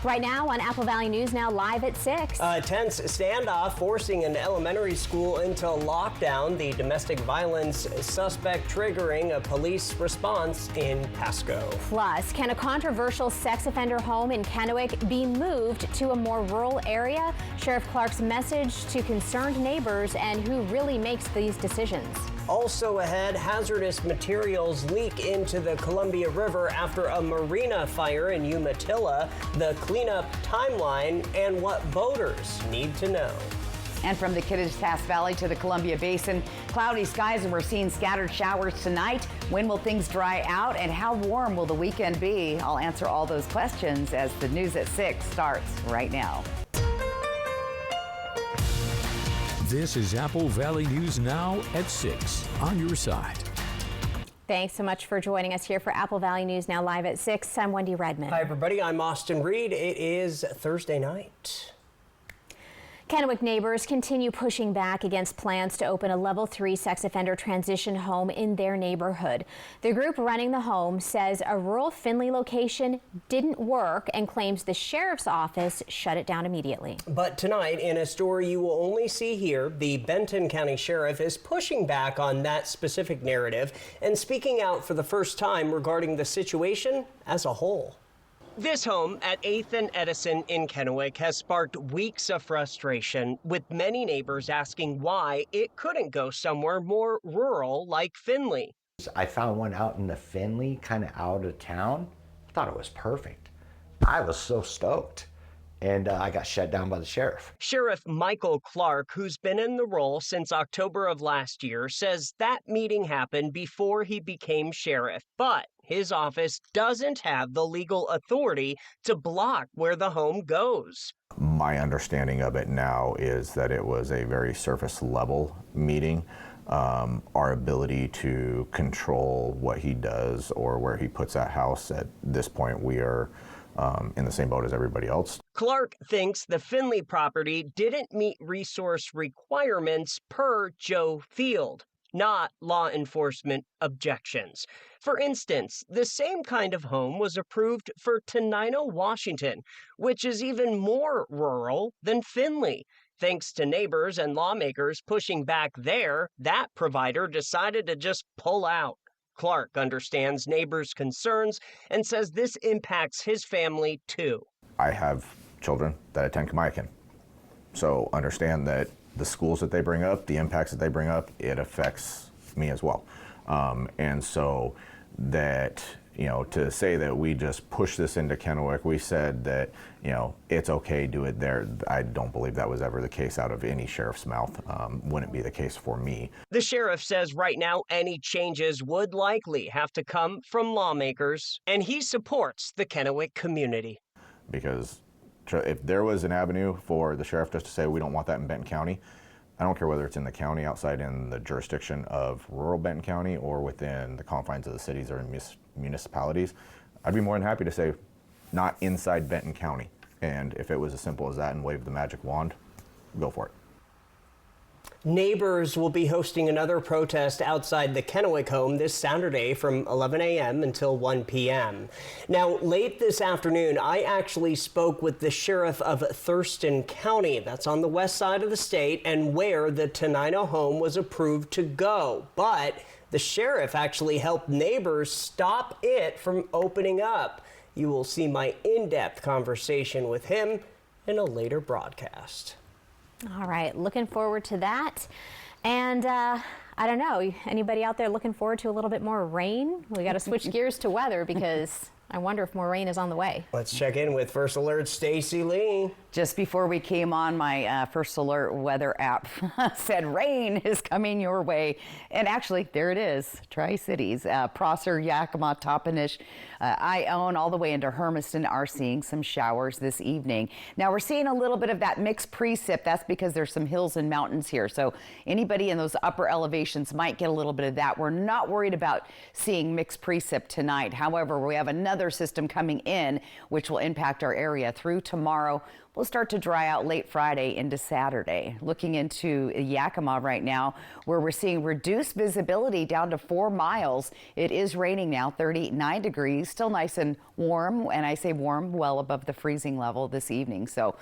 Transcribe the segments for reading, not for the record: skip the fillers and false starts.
Right now on Apple Valley News Now live at 6. A tense standoff forcing an elementary school into lockdown. The domestic violence suspect triggering a police response in Pasco. Plus, can a controversial sex offender home in Kennewick be moved to a more rural area? Sheriff Clark's message to concerned neighbors and who really makes these decisions. Also ahead, hazardous materials leak into the Columbia River after a marina fire in Umatilla, the cleanup timeline, and what boaters need to know. And from the Kittitas Valley to the Columbia Basin, cloudy skies, and we're seeing scattered showers tonight. When will things dry out, and how warm will the weekend be? I'll answer all those questions as the news at 6 starts right now. This is Apple Valley News Now at 6 on your side. Thanks so much for joining us here for Apple Valley News Now live at 6. I'm Wendy Redmond. Hi, everybody. I'm Austin Reed. It is Thursday night. Kennewick neighbors continue pushing back against plans to open a level 3 sex offender transition home in their neighborhood. The group running the home says a rural Findlay location didn't work and claims the sheriff's office shut it down immediately. But tonight, in a story you will only see here, the Benton County Sheriff is pushing back on that specific narrative and speaking out for the first time regarding the situation as a whole. This home at 8th and Edison in Kennewick has sparked weeks of frustration, with many neighbors asking why it couldn't go somewhere more rural like Findlay. I found one out in the Findlay, kind of out of town. I thought it was perfect. I was so stoked. And I got shut down by the sheriff. Sheriff Michael Clark, who's been in the role since October of last year, says that meeting happened before he became sheriff, but his office doesn't have the legal authority to block where the home goes. My understanding of it now is that it was a very surface level meeting. Our ability to control what he does or where he puts that house, at this point we are in the same boat as everybody else. Clark thinks the Findlay property didn't meet resource requirements per Joe Field, not law enforcement objections. For instance, the same kind of home was approved for Tenino, Washington, which is even more rural than Findlay. Thanks to neighbors and lawmakers pushing back there, that provider decided to just pull out. Clark understands neighbors' concerns and says this impacts his family too. I have children that attend Kamiakin, so understand that the schools that they bring up, the impacts that they bring up, it affects me as well. And so that, to say that we just push this into Kennewick, we said that, it's okay, do it there. I don't believe that was ever the case out of any sheriff's mouth. Wouldn't be the case for me. The sheriff says right now any changes would likely have to come from lawmakers, and he supports the Kennewick community. Because if there was an avenue for the sheriff just to say we don't want that in Benton County, I don't care whether it's in the county, outside in the jurisdiction of rural Benton County, or within the confines of the cities or municipalities, I'd be more than happy to say not inside Benton County. And if it was as simple as that and wave the magic wand, go for it. Neighbors will be hosting another protest outside the Kennewick home this Saturday from 11 a.m. until 1 p.m. Now, late this afternoon, I actually spoke with the sheriff of Thurston County. That's on the west side of the state and where the Tenino home was approved to go. But the sheriff actually helped neighbors stop it from opening up. You will see my in-depth conversation with him in a later broadcast. All right, looking forward to that. And I don't know, anybody out there looking forward to a little bit more rain? We got to switch gears to weather because I wonder if more rain is on the way. Let's check in with First Alert Stacy Lee. Just before we came on, my First Alert weather app said rain is coming your way. And actually, there it is. Tri-Cities, Prosser, Yakima, Toppenish, Ione, all the way into Hermiston are seeing some showers this evening. Now, we're seeing a little bit of that mixed precip. That's because there's some hills and mountains here. So anybody in those upper elevations might get a little bit of that. We're not worried about seeing mixed precip tonight. However, we have another another system coming in, which will impact our area through tomorrow. Will start to dry out late Friday into Saturday. Looking into Yakima right now, where we're seeing reduced visibility down to 4 miles. It is raining now, 39 degrees, still nice and warm. And I say warm, well above the freezing level this evening. So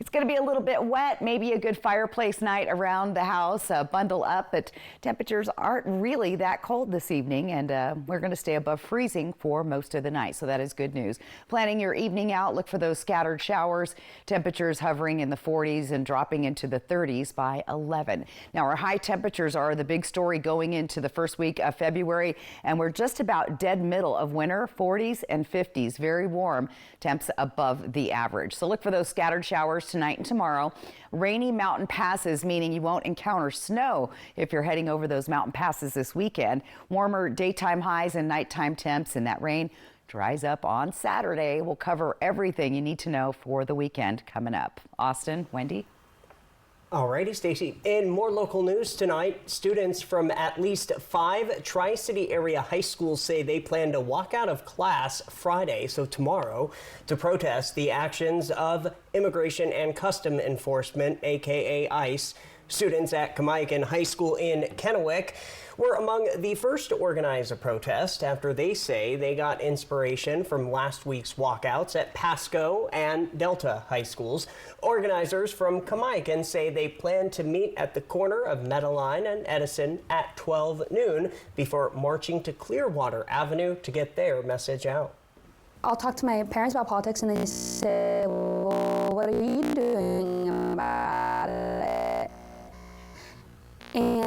it's going to be a little bit wet, maybe a good fireplace night around the house. Bundle up, but temperatures aren't really that cold this evening, and we're going to stay above freezing for most of the night, so that is good news. Planning your evening out, look for those scattered showers. Temperatures hovering in the 40s and dropping into the 30s by 11. Now, our high temperatures are the big story going into the first week of February, and we're just about dead middle of winter, 40s and 50s, very warm, temps above the average. So look for those scattered showers tonight and tomorrow. Rainy mountain passes, meaning you won't encounter snow if you're heading over those mountain passes this weekend. Warmer daytime highs and nighttime temps, and that rain dries up on Saturday. We'll cover everything you need to know for the weekend coming up. Austin, Wendy. Alrighty, Stacy. In more local news tonight, students from at least 5 Tri-City area high schools say they plan to walk out of class Friday, so tomorrow, to protest the actions of Immigration and Customs Enforcement, aka ICE. Students at Kamiakin High School in Kennewick were among the first to organize a protest after they say they got inspiration from last week's walkouts at Pasco and Delta High Schools. Organizers from Kamiakin say they plan to meet at the corner of Meadowline and Edison at 12 noon before marching to Clearwater Avenue to get their message out. I'll talk to my parents about politics, and they say, well, what are you doing about it? And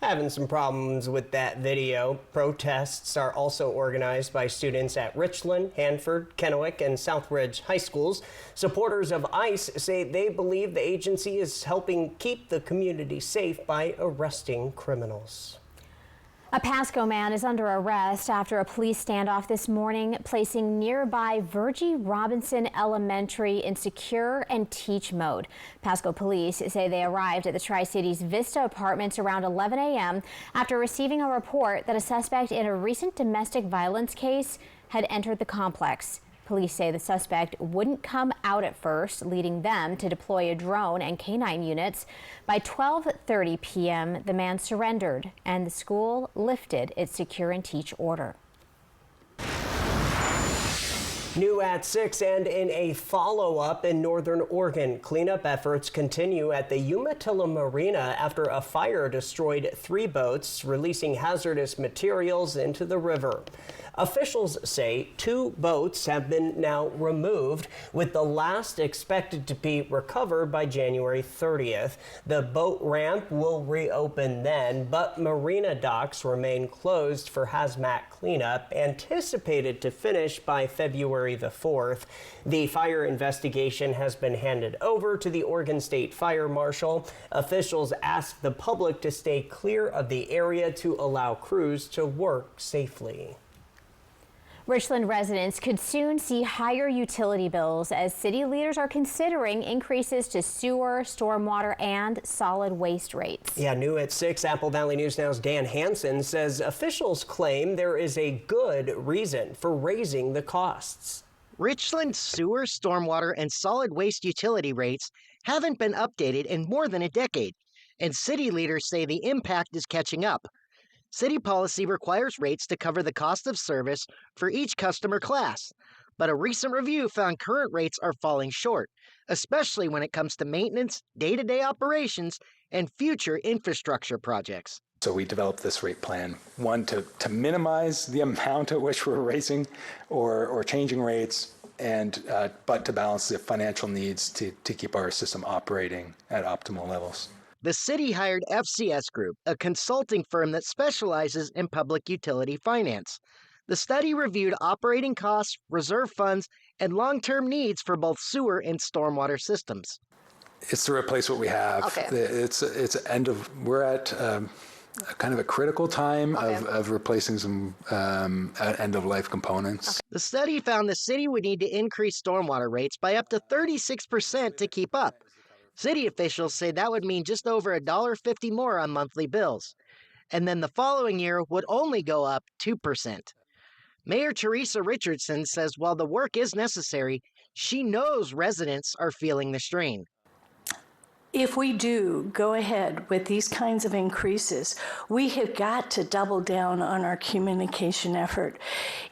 Having some problems with that video. Protests are also organized by students at Richland, Hanford, Kennewick, and Southridge high schools. Supporters of ICE say they believe the agency is helping keep the community safe by arresting criminals. A Pasco man is under arrest after a police standoff this morning, placing nearby Virgie Robinson Elementary in secure and teach mode. Pasco police say they arrived at the Tri-Cities Vista Apartments around 11 a.m. after receiving a report that a suspect in a recent domestic violence case had entered the complex. Police say the suspect wouldn't come out at first, leading them to deploy a drone and canine units. By 12:30 p.m., the man surrendered and the school lifted its secure and teach order. New at 6 and in a follow-up in Northern Oregon, cleanup efforts continue at the Umatilla Marina after a fire destroyed 3 boats, releasing hazardous materials into the river. Officials say 2 boats have been now removed, with the last expected to be recovered by January 30th. The boat ramp will reopen then, but marina docks remain closed for hazmat cleanup, anticipated to finish by February the 4th. The fire investigation has been handed over to the Oregon State Fire Marshal. Officials asked the public to stay clear of the area to allow crews to work safely. Richland residents could soon see higher utility bills as city leaders are considering increases to sewer, stormwater, and solid waste rates. Yeah, new at 6, Apple Valley News Now's Dan Hansen says officials claim there is a good reason for raising the costs. Richland's sewer, stormwater, and solid waste utility rates haven't been updated in more than a decade, and city leaders say the impact is catching up. City policy requires rates to cover the cost of service for each customer class, but a recent review found current rates are falling short, especially when it comes to maintenance, day-to-day operations, and future infrastructure projects. So we developed this rate plan, one, to minimize the amount at which we're raising or changing rates, and but to balance the financial needs to keep our system operating at optimal levels. The city hired FCS Group, a consulting firm that specializes in public utility finance. The study reviewed operating costs, reserve funds, and long-term needs for both sewer and stormwater systems. It's to replace what we have. Okay. We're at kind of a critical time of replacing some end-of-life components. Okay. The study found the city would need to increase stormwater rates by up to 36% to keep up. City officials say that would mean just over $1.50 more on monthly bills. And then the following year would only go up 2%. Mayor Teresa Richardson says while the work is necessary, she knows residents are feeling the strain. If we do go ahead with these kinds of increases, we have got to double down on our communication effort.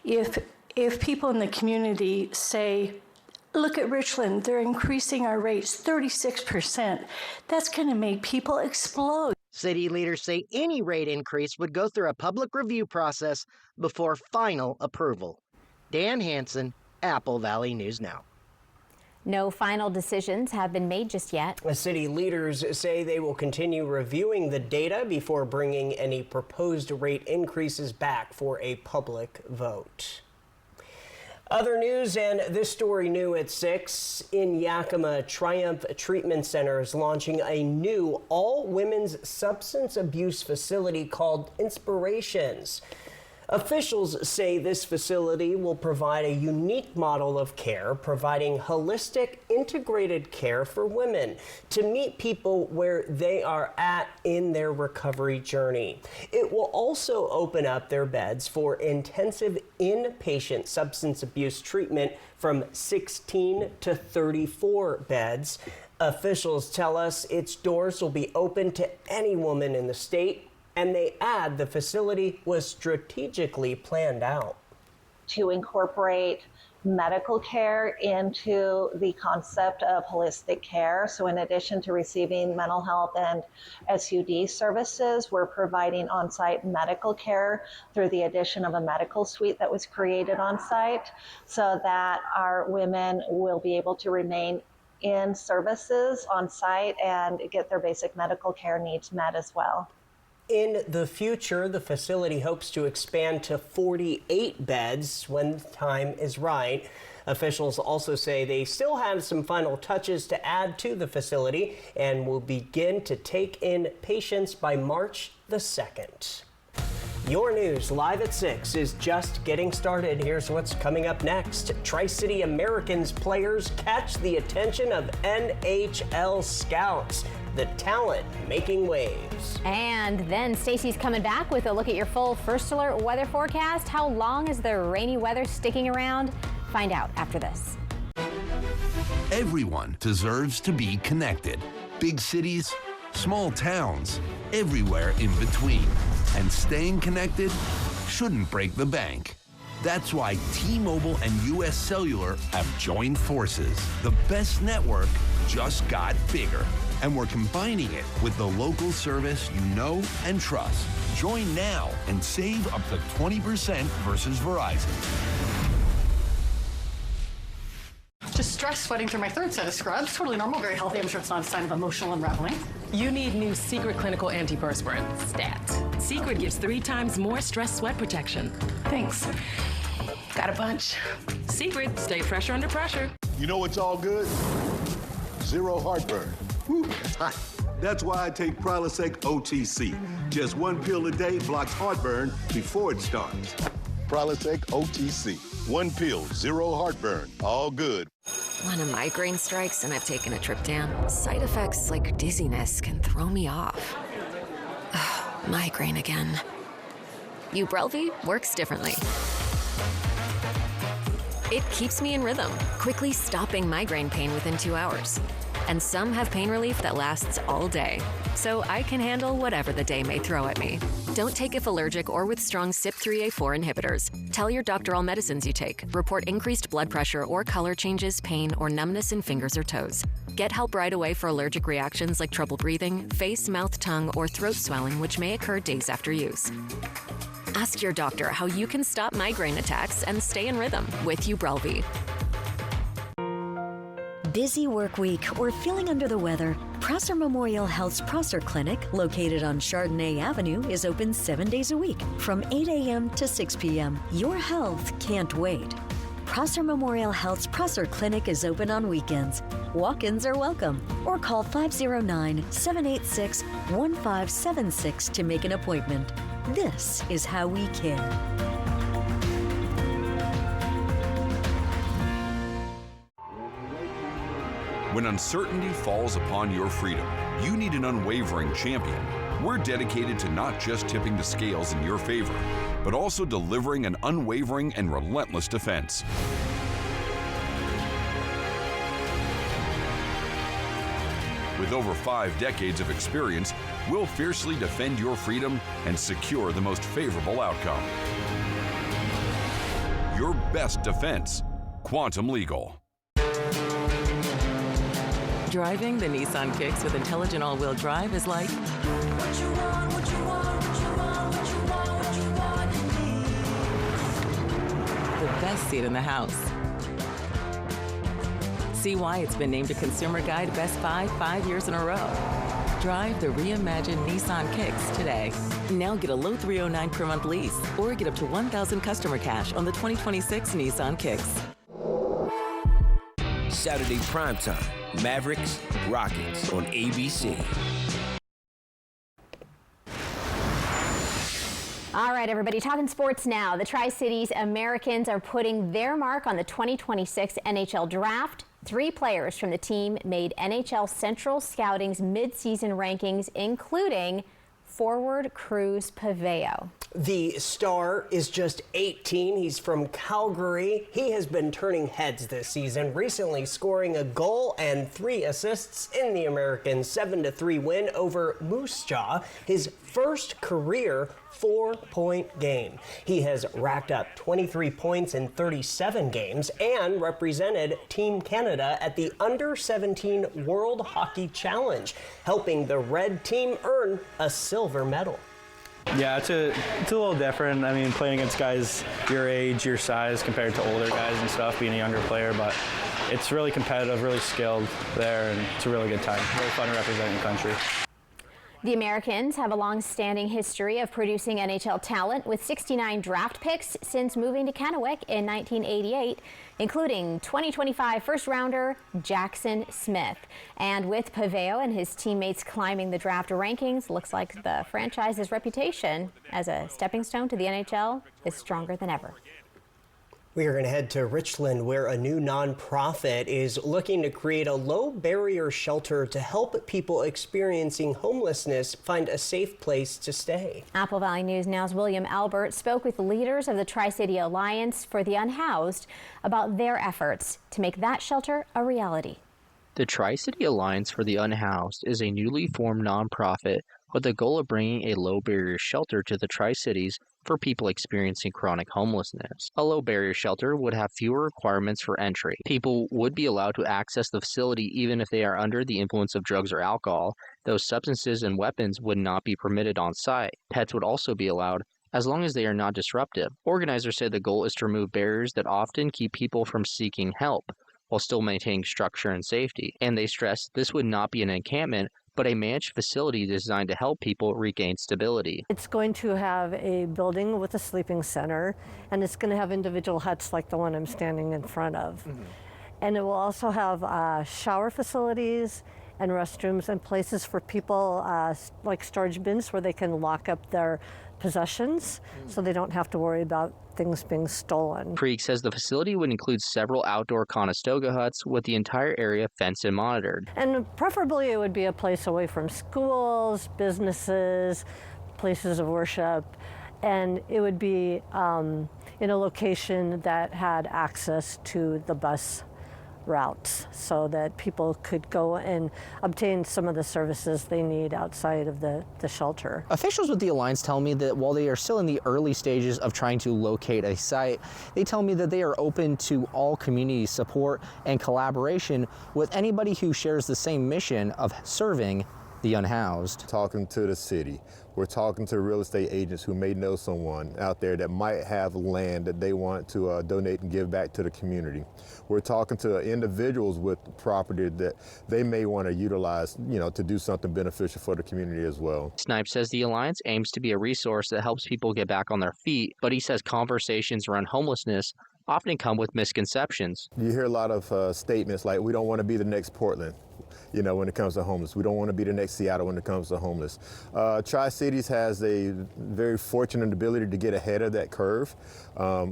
If people in the community say, look at Richland, they're increasing our rates 36%, that's going to make people explode. City leaders say any rate increase would go through a public review process before final approval. Dan Hansen, Apple Valley News Now. No final decisions have been made just yet. City leaders say they will continue reviewing the data before bringing any proposed rate increases back for a public vote. Other news, and this story new at 6, in Yakima, Triumph Treatment Center is launching a new all-women's substance abuse facility called Inspirations. Officials say this facility will provide a unique model of care, providing holistic, integrated care for women to meet people where they are at in their recovery journey. It will also open up their beds for intensive inpatient substance abuse treatment from 16 to 34 beds. Officials tell us its doors will be open to any woman in the state, and they add the facility was strategically planned out to incorporate medical care into the concept of holistic care. So in addition to receiving mental health and SUD services, we're providing on-site medical care through the addition of a medical suite that was created on-site so that our women will be able to remain in services on-site and get their basic medical care needs met as well. In the future, the facility hopes to expand to 48 beds when the time is right. Officials also say they still have some final touches to add to the facility and will begin to take in patients by March the 2nd. Your news live at 6 is just getting started. Here's what's coming up next. Tri-City Americans players catch the attention of NHL scouts. The talent making waves. And then Stacy's coming back with a look at your full First Alert weather forecast. How long is the rainy weather sticking around? Find out after this. Everyone deserves to be connected. Big cities, small towns, everywhere in between. And staying connected shouldn't break the bank. That's why T-Mobile and US Cellular have joined forces. The best network just got bigger. And we're combining it with the local service you know and trust. Join now and save up to 20% versus Verizon. Just stress sweating through my third set of scrubs. Totally normal, very healthy. I'm sure it's not a sign of emotional unraveling. You need new Secret Clinical Antiperspirant, STAT. Secret gives 3 times more stress sweat protection. Thanks. Got a bunch. Secret, stay fresher under pressure. You know what's all good? Zero heartburn. Whew, that's hot. That's why I take Prilosec OTC. Just 1 pill a day blocks heartburn before it starts. Prilosec OTC. 1 pill, 0 heartburn. All good. When a migraine strikes and I've taken a Triptan, side effects like dizziness can throw me off. Ugh, migraine again. Ubrelvy works differently. It keeps me in rhythm, quickly stopping migraine pain within 2 hours. And some have pain relief that lasts all day, so I can handle whatever the day may throw at me. Don't take if allergic or with strong CYP3A4 inhibitors. Tell your doctor all medicines you take. Report increased blood pressure or color changes, pain, or numbness in fingers or toes. Get help right away for allergic reactions like trouble breathing, face, mouth, tongue, or throat swelling, which may occur days after use. Ask your doctor how you can stop migraine attacks and stay in rhythm with Ubrelvy. Busy work week or feeling under the weather? Prosser Memorial Health's Prosser Clinic, located on Chardonnay Avenue, is open 7 days a week from 8 a.m. to 6 p.m. Your health can't wait. Prosser Memorial Health's Prosser Clinic is open on weekends. Walk-ins are welcome, or call 509-786-1576 to make an appointment. This is how we care. When uncertainty falls upon your freedom, you need an unwavering champion. We're dedicated to not just tipping the scales in your favor, but also delivering an unwavering and relentless defense. With over 5 decades of experience, we'll fiercely defend your freedom and secure the most favorable outcome. Your best defense, Quantum Legal. Driving the Nissan Kicks with intelligent all-wheel drive is like the best seat in the house. See why it's been named a Consumer Guide Best Buy 5 years in a row. Drive the reimagined Nissan Kicks today. Now get a low $309 per month lease or get up to $1,000 customer cash on the 2026 Nissan Kicks. Saturday primetime, Mavericks, Rockets on ABC. All right, everybody, talking sports now. The Tri-Cities Americans are putting their mark on the 2026 NHL Draft. 3 players from the team made NHL Central Scouting's midseason rankings, including forward Cruz Paveo. The star is just 18. He's from Calgary. He has been turning heads this season, recently scoring a goal and 3 assists in the Americans' 7-3 win over Moose Jaw, his first career 4-point game. He has racked up 23 points in 37 games and represented Team Canada at the Under-17 World Hockey Challenge, helping the red team earn a silver medal. Yeah, it's a little different. I mean, playing against guys your age, your size, compared to older guys and stuff, being a younger player, but it's really competitive, really skilled there, and it's a really good time. Really fun representing the country. The Americans have a long-standing history of producing NHL talent with 69 draft picks since moving to Kennewick in 1988, including 2025 first-rounder Jackson Smith. And with Paveo and his teammates climbing the draft rankings, looks like the franchise's reputation as a stepping stone to the NHL is stronger than ever. We are going to head to Richland, where a new nonprofit is looking to create a low-barrier shelter to help people experiencing homelessness find a safe place to stay. Apple Valley News Now's William Albert spoke with the leaders of the Tri-City Alliance for the Unhoused about their efforts to make that shelter a reality. The Tri-City Alliance for the Unhoused is a newly formed nonprofit with the goal of bringing a low-barrier shelter to the Tri-Cities for people experiencing chronic homelessness. A low-barrier shelter would have fewer requirements for entry. People would be allowed to access the facility even if they are under the influence of drugs or alcohol, though substances and weapons would not be permitted on site. Pets would also be allowed, as long as they are not disruptive. Organizers say the goal is to remove barriers that often keep people from seeking help, while still maintaining structure and safety. And they stress this would not be an encampment, but a managed facility designed to help people regain stability. It's going to have a building with a sleeping center, and it's going to have individual huts like the one I'm standing in front of. And it will also have shower facilities and restrooms and places for people like storage bins where they can lock up their possessions so they don't have to worry about things being stolen. Krieg says the facility would include several outdoor Conestoga huts with the entire area fenced and monitored. And preferably it would be a place away from schools, businesses, places of worship, and it would be in a location that had access to the bus routes so that people could go and obtain some of the services they need outside of the shelter. Officials with the Alliance tell me that while they are still in the early stages of trying to locate a site, they tell me that they are open to all community support and collaboration with anybody who shares the same mission of serving the unhoused. Talking to the city, we're talking to real estate agents who may know someone out there that might have land that they want to donate and give back to the community. We're talking to individuals with property that they may want to utilize, to do something beneficial for the community as well. Snipe says the Alliance aims to be a resource that helps people get back on their feet, but he says conversations around homelessness often come with misconceptions. You hear a lot of statements like, we don't want to be the next Portland. when it comes to homeless. We don't want to be the next Seattle when it comes to homeless. Tri-Cities has a very fortunate ability to get ahead of that curve.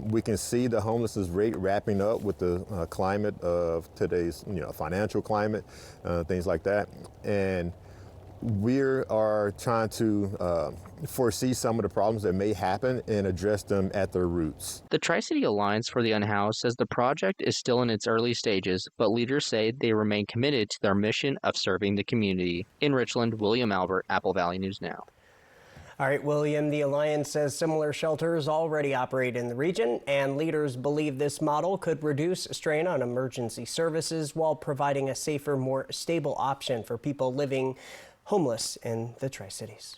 We can see the homelessness rate wrapping up with the climate of today's, financial climate, things like that. And we are trying to foresee some of the problems that may happen and address them at their roots. The Tri-City Alliance for the Unhoused says the project is still in its early stages, but leaders say they remain committed to their mission of serving the community. In Richland, William Albert, Apple Valley News Now. All right, William, the Alliance says similar shelters already operate in the region, and leaders believe this model could reduce strain on emergency services while providing a safer, more stable option for people living homeless in the Tri-Cities.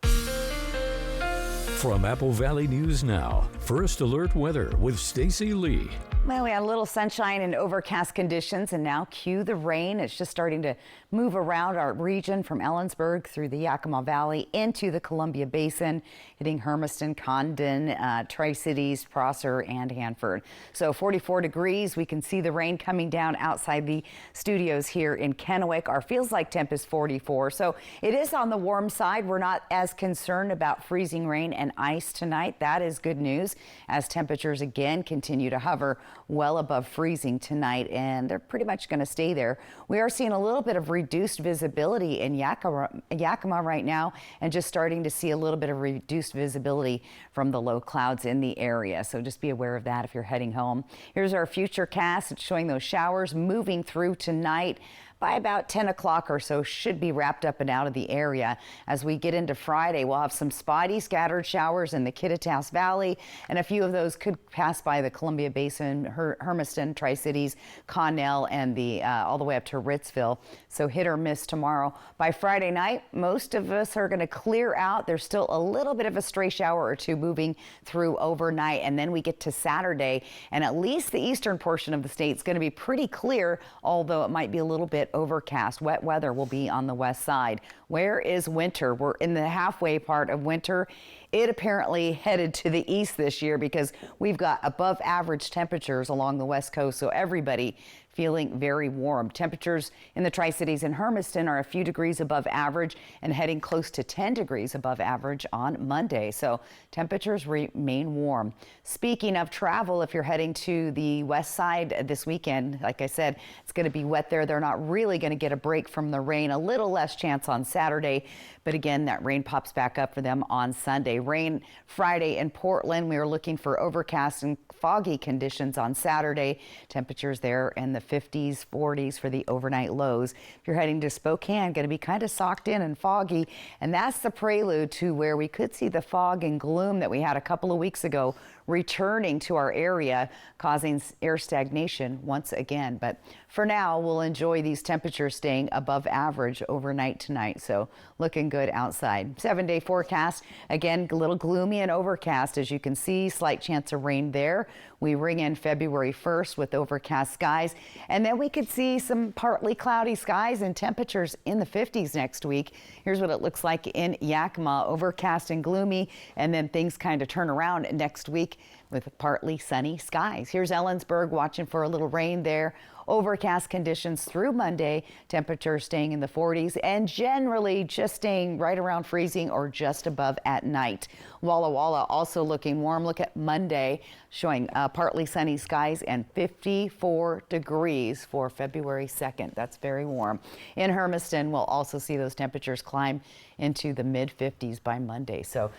From Apple Valley News Now, First Alert Weather with Stacy Lee. Well, we had a little sunshine and overcast conditions, and now cue the rain. It's just starting to move around our region from Ellensburg through the Yakima Valley into the Columbia Basin, hitting Hermiston, Condon, Tri-Cities, Prosser, and Hanford. So 44 degrees. We can see the rain coming down outside the studios here in Kennewick. Our feels like temp is 44, so it is on the warm side. We're not as concerned about freezing rain and ice tonight. That is good news as temperatures again continue to hover well above freezing tonight, and they're pretty much going to stay there. We are seeing a little bit of reduced visibility in Yakima right now, and just starting to see a little bit of reduced visibility from the low clouds in the area. So just be aware of that if you're heading home. Here's our future cast. It's showing those showers moving through tonight. By about 10 o'clock or so, should be wrapped up and out of the area. As we get into Friday, we'll have some spotty scattered showers in the Kittitas Valley, and a few of those could pass by the Columbia Basin, Hermiston, Tri-Cities, Connell, and all the way up to Ritzville. So hit or miss tomorrow. By Friday night, most of us are going to clear out. There's still a little bit of a stray shower or two moving through overnight, and then we get to Saturday, and at least the eastern portion of the state is going to be pretty clear, although it might be a little bit overcast. Wet weather will be on the west side. Where is winter? We're in the halfway part of winter. It apparently headed to the east this year because we've got above average temperatures along the west coast, so everybody feeling very warm. Temperatures in the Tri-Cities and Hermiston are a few degrees above average and heading close to 10 degrees above average on Monday. So temperatures remain warm. Speaking of travel, if you're heading to the west side this weekend, like I said, it's going to be wet there. They're not really going to get a break from the rain. A little less chance on Saturday, but again, that rain pops back up for them on Sunday. Rain Friday in Portland. We are looking for overcast and foggy conditions on Saturday. Temperatures there in the 50s, 40s for the overnight lows. If you're heading to Spokane, going to be kind of socked in and foggy, and that's the prelude to where we could see the fog and gloom that we had a couple of weeks ago returning to our area, causing air stagnation once again. But for now, we'll enjoy these temperatures staying above average overnight tonight. So looking good outside. 7-day forecast, again, a little gloomy and overcast. As you can see, slight chance of rain there. We ring in February 1st with overcast skies, and then we could see some partly cloudy skies and temperatures in the 50s next week. Here's what it looks like in Yakima, overcast and gloomy, and then things kind of turn around next week with partly sunny skies. Here's Ellensburg, watching for a little rain there. Overcast conditions through Monday, temperatures staying in the 40s and generally just staying right around freezing or just above at night. Walla Walla also looking warm. Look at Monday, showing partly sunny skies and 54 degrees for February 2nd. That's very warm. In Hermiston, we'll also see those temperatures climb into the mid-50s by Monday. So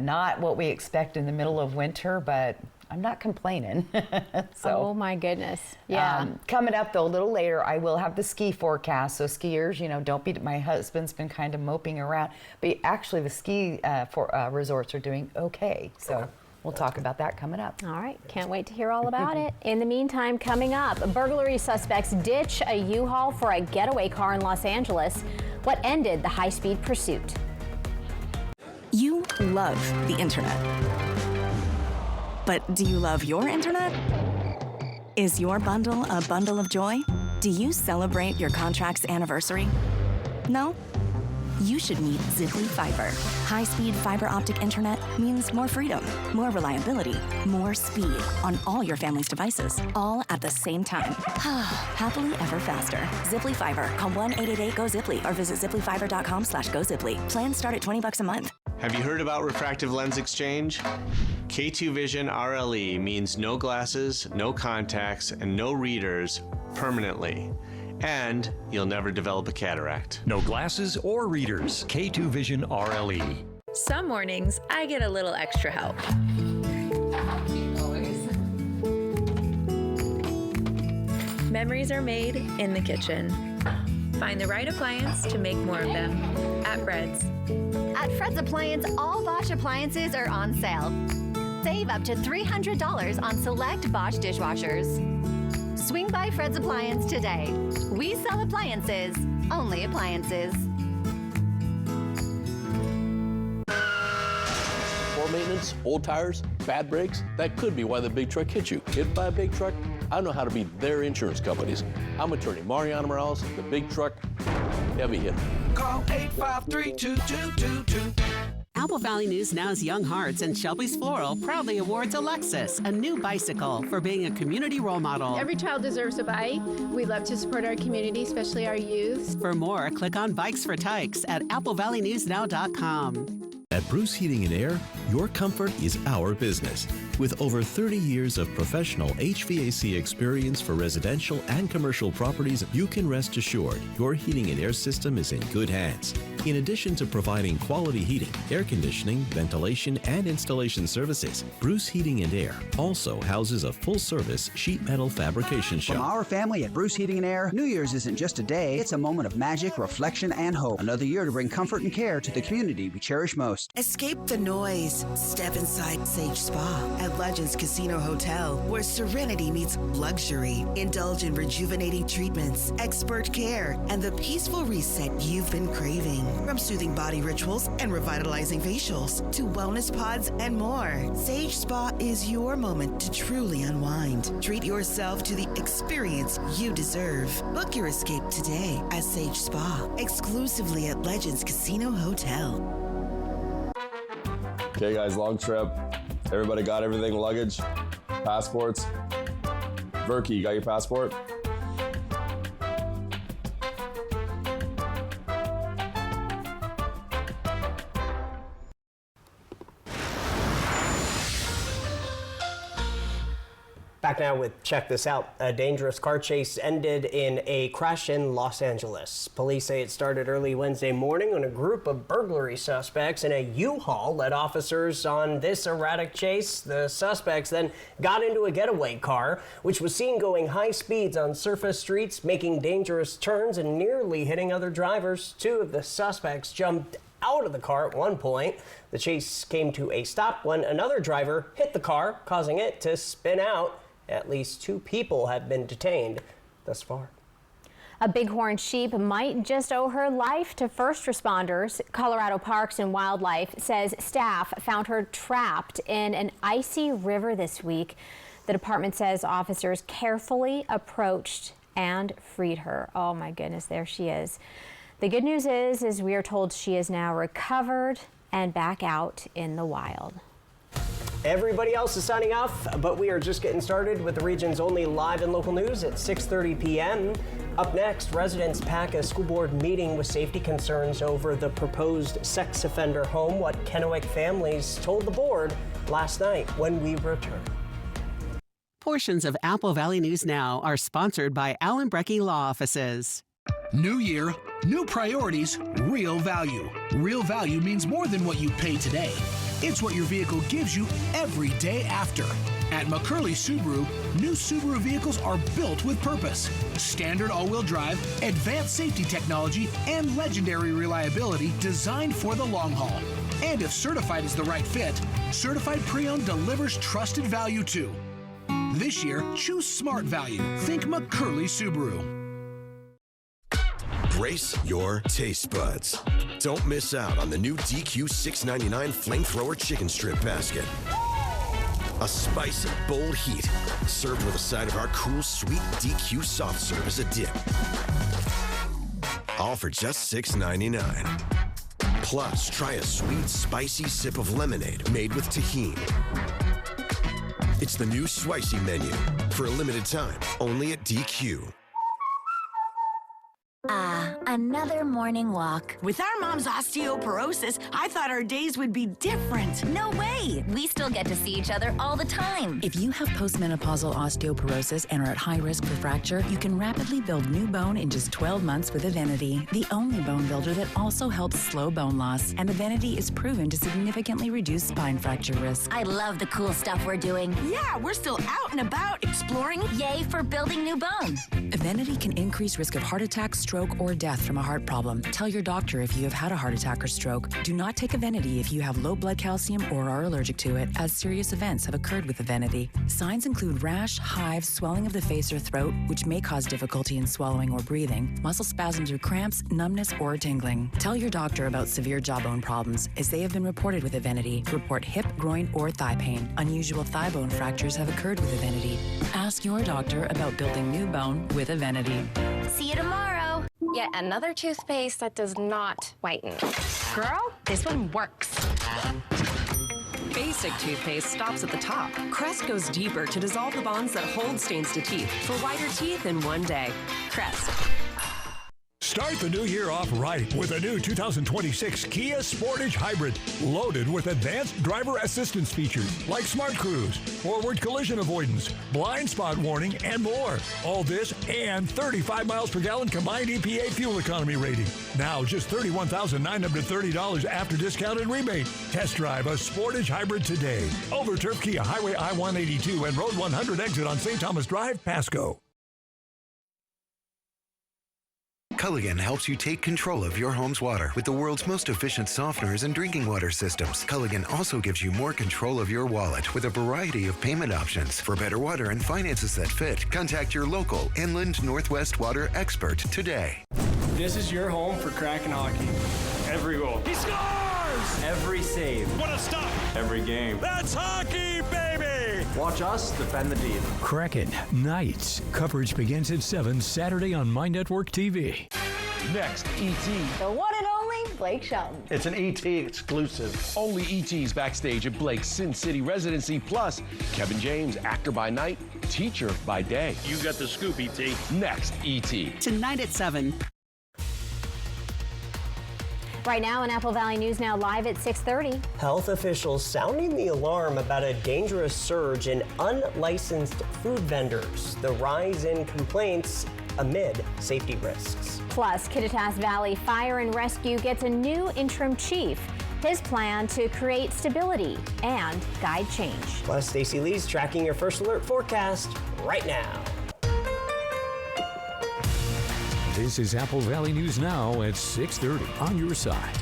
not what we expect in the middle of winter, but I'm not complaining. Oh my goodness. Yeah. Coming up though, a little later, I will have the ski forecast. So skiers, don't be, my husband's been kind of moping around, but actually the ski resorts are doing okay. So we'll talk about that coming up. All right. Can't wait to hear all about it. In the meantime, coming up, burglary suspects ditch a U-Haul for a getaway car in Los Angeles. What ended the high-speed pursuit? You love the internet. But do you love your internet? Is your bundle a bundle of joy? Do you celebrate your contract's anniversary? No? you should meet Ziply Fiber. High-speed fiber optic internet means more freedom, more reliability, more speed on all your family's devices, all at the same time. Happily ever faster. Ziply Fiber. Call 1-888-GO-ZIPLY or visit ziplyfiber.com/GoZiply. Plans start at $20 a month. Have you heard about refractive lens exchange? K2 Vision RLE means no glasses, no contacts, and no readers permanently. And you'll never develop a cataract. No glasses or readers. K2 Vision RLE. Some mornings, I get a little extra help. Memories are made in the kitchen. Find the right appliance to make more of them at Fred's. At Fred's Appliance, all Bosch appliances are on sale. Save up to $300 on select Bosch dishwashers. Swing by Fred's Appliance today. We sell appliances, only appliances. Poor maintenance, old tires, bad brakes, that could be why the big truck hit you. Hit by a big truck? I know how to beat their insurance companies. I'm attorney Mariano Morales, the big truck heavy hitter. Call 853-2222. Apple Valley News Now's Young Hearts and Shelby's Floral proudly awards Alexis a new bicycle for being a community role model. Every child deserves a bike. We love to support our community, especially our youth. For more, click on Bikes for Tykes at applevalleyNewsNow.com. At Bruce Heating and Air, your comfort is our business. With over 30 years of professional HVAC experience for residential and commercial properties, you can rest assured your heating and air system is in good hands. In addition to providing quality heating, air conditioning, ventilation, and installation services, Bruce Heating and Air also houses a full-service sheet metal fabrication shop. From our family at Bruce Heating and Air, New Year's isn't just a day, it's a moment of magic, reflection, and hope. Another year to bring comfort and care to the community we cherish most. Escape the noise. Step inside Sage Spa at Legends Casino Hotel, where serenity meets luxury. Indulge in rejuvenating treatments, expert care, and the peaceful reset you've been craving. From soothing body rituals and revitalizing facials to wellness pods and more, Sage Spa is your moment to truly unwind. Treat yourself to the experience you deserve. Book your escape today at Sage Spa, exclusively at Legends Casino Hotel. Okay, guys, long trip. Everybody got everything? Luggage, passports. Verky, you got your passport? Back now with Check This Out. A dangerous car chase ended in a crash in Los Angeles. Police say it started early Wednesday morning when a group of burglary suspects in a U-Haul led officers on this erratic chase. The suspects then got into a getaway car, which was seen going high speeds on surface streets, making dangerous turns and nearly hitting other drivers. Two of the suspects jumped out of the car at one point. The chase came to a stop when another driver hit the car, causing it to spin out. At least 2 people have been detained thus far. A bighorn sheep might just owe her life to first responders. Colorado Parks and Wildlife says staff found her trapped in an icy river this week. The department says officers carefully approached and freed her. Oh my goodness, there she is. The good news is we are told she is now recovered and back out in the wild. Everybody else is signing off, but we are just getting started with the region's only live and local news at 6:30 p.m. Up next, residents pack a school board meeting with safety concerns over the proposed sex offender home. What Kennewick families told the board last night when we return. Portions of Apple Valley News Now are sponsored by Allen Brecky Law Offices. New year, new priorities, real value. Real value means more than what you pay today. It's what your vehicle gives you every day after. At McCurley Subaru, new Subaru vehicles are built with purpose. Standard all-wheel drive, advanced safety technology, and legendary reliability designed for the long haul. And if certified is the right fit, Certified Pre-Owned delivers trusted value too. This year, choose smart value. Think McCurley Subaru. Brace your taste buds. Don't miss out on the new DQ $6.99 Flamethrower Chicken Strip Basket. A spicy, bold heat, served with a side of our cool, sweet DQ soft serve as a dip. All for just $6.99. Plus, try a sweet, spicy sip of lemonade made with tahini. It's the new Swisey menu for a limited time, only at DQ. Another morning walk. With our mom's osteoporosis, I thought our days would be different. No way! We still get to see each other all the time. If you have postmenopausal osteoporosis and are at high risk for fracture, you can rapidly build new bone in just 12 months with Evenity, the only bone builder that also helps slow bone loss. And Evenity is proven to significantly reduce spine fracture risk. I love the cool stuff we're doing. Yeah, we're still out and about exploring. Yay for building new bone. Evenity can increase risk of heart attack, stroke, or death from a heart problem. Tell your doctor if you have had a heart attack or stroke. Do not take Evenity if you have low blood calcium or are allergic to it, as serious events have occurred with Evenity. Signs include rash, hives, swelling of the face or throat, which may cause difficulty in swallowing or breathing, muscle spasms or cramps, numbness, or tingling. Tell your doctor about severe jawbone problems, as they have been reported with Evenity. Report hip, groin, or thigh pain. Unusual thigh bone fractures have occurred with Evenity. Ask your doctor about building new bone with Evenity. See you tomorrow. Yet another toothpaste that does not whiten. Girl, this one works. Basic toothpaste stops at the top. Crest goes deeper to dissolve the bonds that hold stains to teeth for whiter teeth in one day. Crest. Start the new year off right with a new 2026 Kia Sportage Hybrid, loaded with advanced driver assistance features like Smart Cruise, forward collision avoidance, blind spot warning, and more. All this and 35 miles per gallon combined EPA fuel economy rating. Now just $31,930 after discount and rebate. Test drive a Sportage Hybrid today. Overturf Kia, Highway I-182 and Road 100 exit on St. Thomas Drive, Pasco. Culligan helps you take control of your home's water with the world's most efficient softeners and drinking water systems. Culligan also gives you more control of your wallet with a variety of payment options. For better water and finances that fit, contact your local Inland Northwest Water expert today. This is your home for Kraken hockey. Every goal. He scores! Every save. What a stop! Every game. That's hockey, baby! Watch us defend the deep. Kraken Knights. Coverage begins at 7 Saturday on My Network TV. Next, E.T. The one and only Blake Shelton. It's an E.T. exclusive. Only E.T.'s backstage at Blake's Sin City residency. Plus, Kevin James, actor by night, teacher by day. You got the scoop, E.T. Next, E.T. Tonight at 7. Right now in Apple Valley News Now live at 6:30. Health officials sounding the alarm about a dangerous surge in unlicensed food vendors. The rise in complaints amid safety risks. Plus, Kittitas Valley Fire and Rescue gets a new interim chief. His plan to create stability and guide change. Plus, Stacey Lee's tracking your First Alert forecast right now. This is Apple Valley News Now at 6:30 on your side.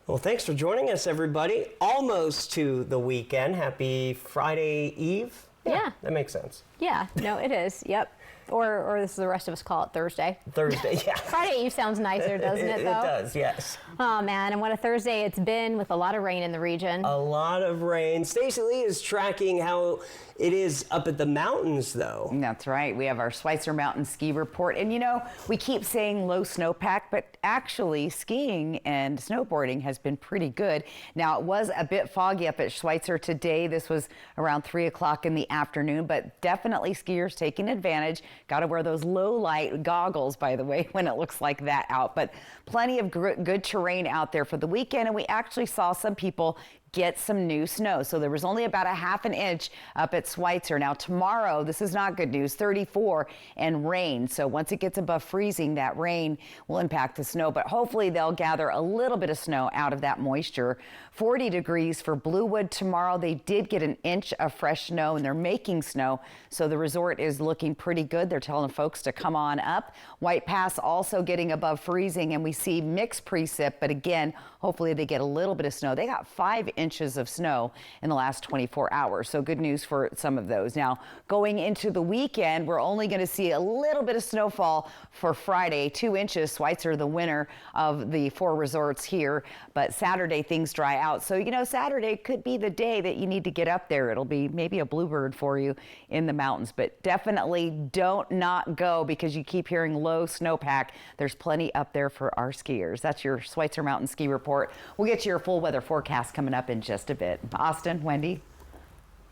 Well, thanks for joining us, everybody. Almost to the weekend. Happy Friday Eve. Yeah. That makes sense. Yeah, no, it is. Yep. Or as the rest of us call it, Thursday. Thursday, yeah. Friday Eve sounds nicer, doesn't it, though? It does, yes. Oh, man, and what a Thursday it's been with a lot of rain in the region. A lot of rain. Stacey Lee is tracking how it is up at the mountains, though. That's right. We have our Schweitzer Mountain Ski Report. And, you know, we keep saying low snowpack, but actually skiing and snowboarding has been pretty good. Now, it was a bit foggy up at Schweitzer today. This was around 3 o'clock in the afternoon, but definitely skiers taking advantage. Got to wear those low light goggles, by the way, when it looks like that out. But plenty of good terrain out there for the weekend. And we actually saw some people get some new snow. So there was only about a half an inch up at Schweitzer. Now tomorrow, this is not good news, 34 and rain. So once it gets above freezing, that rain will impact the snow, but hopefully they'll gather a little bit of snow out of that moisture. 40 degrees for Bluewood tomorrow. They did get an inch of fresh snow and they're making snow. So the resort is looking pretty good. They're telling folks to come on up. White Pass also getting above freezing and we see mixed precip, but again, hopefully they get a little bit of snow. They got 5 inches of snow in the last 24 hours. So good news for some of those. Now, going into the weekend, we're only going to see a little bit of snowfall for Friday, 2 inches. Schweitzer, the winner of the 4 resorts here. But Saturday, things dry out. So, you know, Saturday could be the day that you need to get up there. It'll be maybe a bluebird for you in the mountains. But definitely don't not go because you keep hearing low snowpack. There's plenty up there for our skiers. That's your Schweitzer Mountain Ski Report. We'll get to your full weather forecast coming up in just a bit. Austin, Wendy.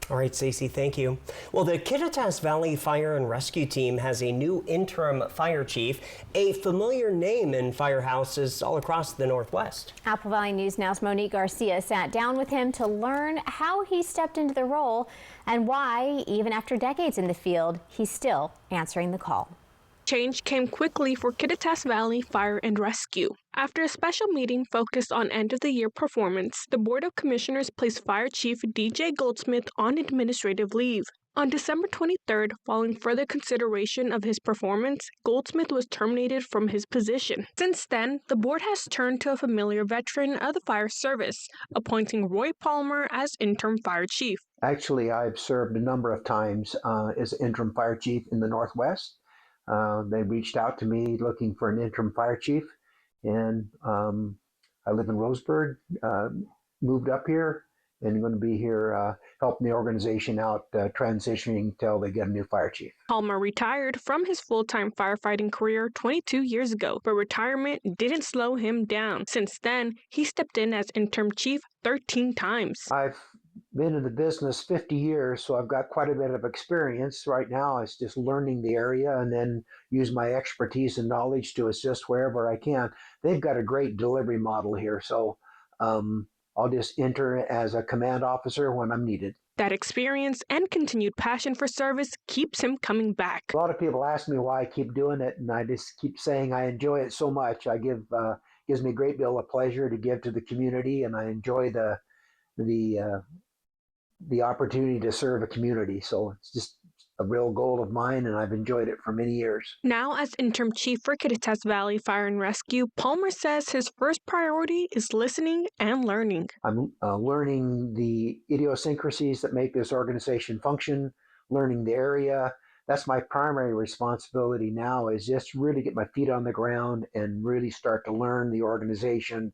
All right, Stacey, thank you. Well, the Kittitas Valley Fire and Rescue Team has a new interim fire chief, a familiar name in firehouses all across the Northwest. Apple Valley News Now's Monique Garcia sat down with him to learn how he stepped into the role and why, even after decades in the field, he's still answering the call. Change came quickly for Kittitas Valley Fire and Rescue. After a special meeting focused on end-of-the-year performance, the Board of Commissioners placed Fire Chief DJ Goldsmith on administrative leave. On December 23rd, following further consideration of his performance, Goldsmith was terminated from his position. Since then, the board has turned to a familiar veteran of the fire service, appointing Roy Palmer as interim fire chief. Actually, I've served a number of times as interim fire chief in the Northwest. They reached out to me looking for an interim fire chief, and I live in Roseburg, moved up here, and I'm going to be here helping the organization out, transitioning until they get a new fire chief. Palmer retired from his full-time firefighting career 22 years ago, but retirement didn't slow him down. Since then, he stepped in as interim chief 13 times. I've been in the business 50 years, so I've got quite a bit of experience. Right now, it's just learning the area and then use my expertise and knowledge to assist wherever I can. They've got a great delivery model here, so I'll just enter as a command officer when I'm needed. That experience and continued passion for service keeps him coming back. A lot of people ask me why I keep doing it, and I just keep saying I enjoy it so much. Gives me a great deal of pleasure to give to the community, and I enjoy the opportunity to serve a community. So it's just a real goal of mine, and I've enjoyed it for many years. Now as interim chief for Kittitas Valley Fire and Rescue, Palmer says his first priority is listening and learning. I'm learning the idiosyncrasies that make this organization function, learning the area. That's my primary responsibility now, is just really get my feet on the ground and really start to learn the organization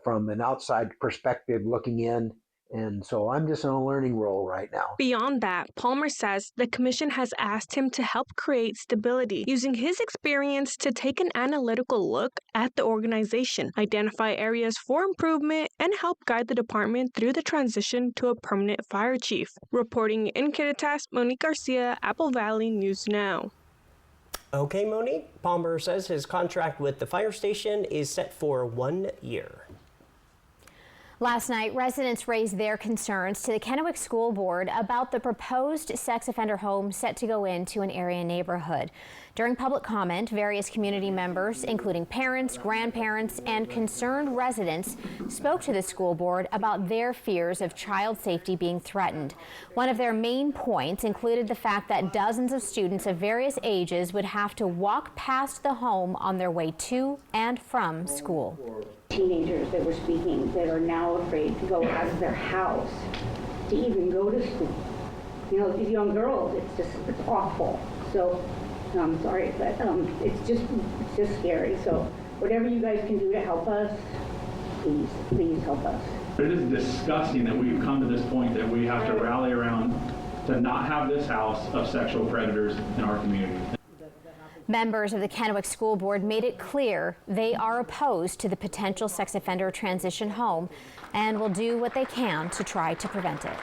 from an outside perspective looking in. And so I'm just in a learning role right now. Beyond that, Palmer says the commission has asked him to help create stability, using his experience to take an analytical look at the organization, identify areas for improvement, and help guide the department through the transition to a permanent fire chief. Reporting in Kittitas, Monique Garcia, Apple Valley News Now. Okay, Monique. Palmer says his contract with the fire station is set for 1 year. Last night, residents raised their concerns to the Kennewick School Board about the proposed sex offender home set to go into an area neighborhood. During public comment, various community members, including parents, grandparents, and concerned residents, spoke to the school board about their fears of child safety being threatened. One of their main points included the fact that dozens of students of various ages would have to walk past the home on their way to and from school. Teenagers that were speaking that are now afraid to go out of their house to even go to school. You know, these young girls, it's awful. So I'm sorry, but it's just scary. So whatever you guys can do to help us, please help us. It is disgusting that we've come to this point that we have to rally around to not have this house of sexual predators in our community. Members of the Kennewick School Board made it clear they are opposed to the potential sex offender transition home and will do what they can to try to prevent it.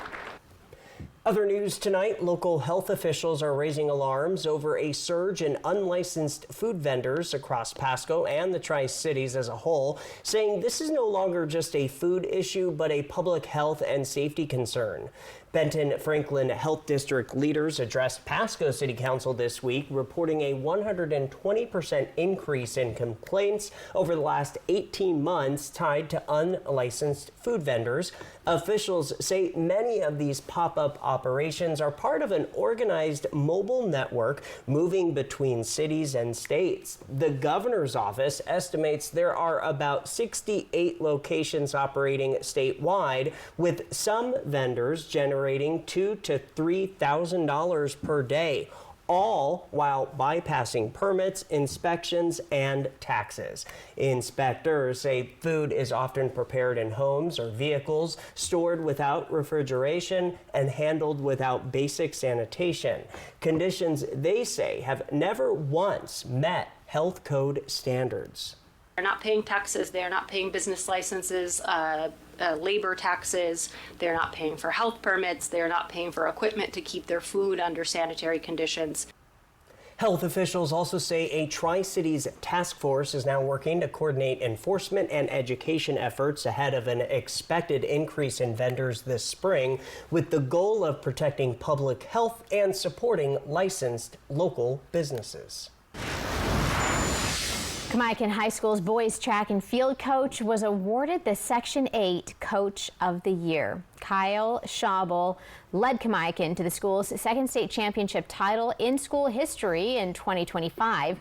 Other news tonight, local health officials are raising alarms over a surge in unlicensed food vendors across Pasco and the Tri-Cities as a whole, saying this is no longer just a food issue, but a public health and safety concern. Benton Franklin Health District leaders addressed Pasco City Council this week, reporting a 120% increase in complaints over the last 18 months tied to unlicensed food vendors. Officials say many of these pop-up operations are part of an organized mobile network moving between cities and states. The governor's office estimates there are about 68 locations operating statewide, with some vendors generating $2,000 to $3,000 per day, all while bypassing permits, inspections, and taxes. Inspectors say food is often prepared in homes or vehicles, stored without refrigeration, and handled without basic sanitation. Conditions, they say, have never once met health code standards. They're not paying taxes, they're not paying business licenses, labor taxes, they're not paying for health permits, they're not paying for equipment to keep their food under sanitary conditions. Health officials also say a Tri-Cities task force is now working to coordinate enforcement and education efforts ahead of an expected increase in vendors this spring, with the goal of protecting public health and supporting licensed local businesses. Kamiakin High School's boys track and field coach was awarded the Section 8 Coach of the Year. Kyle Schabel led Kamiakin to the school's second state championship title in school history in 2025.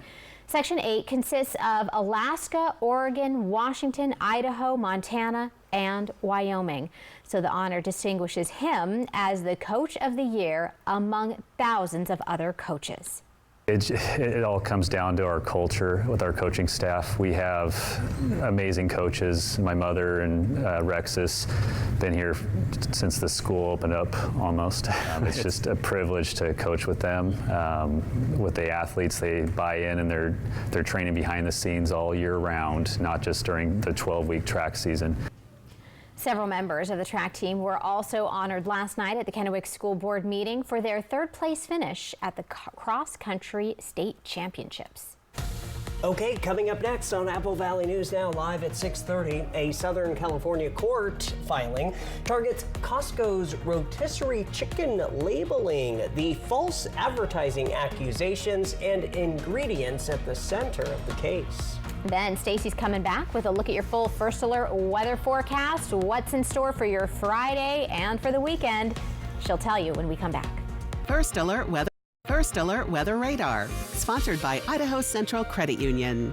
Section 8 consists of Alaska, Oregon, Washington, Idaho, Montana, and Wyoming. So the honor distinguishes him as the Coach of the Year among thousands of other coaches. It all comes down to our culture with our coaching staff. We have amazing coaches. My mother and Rexus been here since the school opened up almost. It's just a privilege to coach with them. With the athletes, they buy in and they're training behind the scenes all year round, not just during the 12-week track season. Several members of the track team were also honored last night at the Kennewick School Board meeting for their third place finish at the Cross Country State Championships. Okay, coming up next on Apple Valley News Now, live at 6:30, a Southern California court filing targets Costco's rotisserie chicken labeling, the false advertising accusations, and ingredients at the center of the case. Then Stacy's coming back with a look at your full First Alert weather forecast, what's in store for your Friday and for the weekend. She'll tell you when we come back. First Alert Weather Radar, sponsored by Idaho Central Credit Union.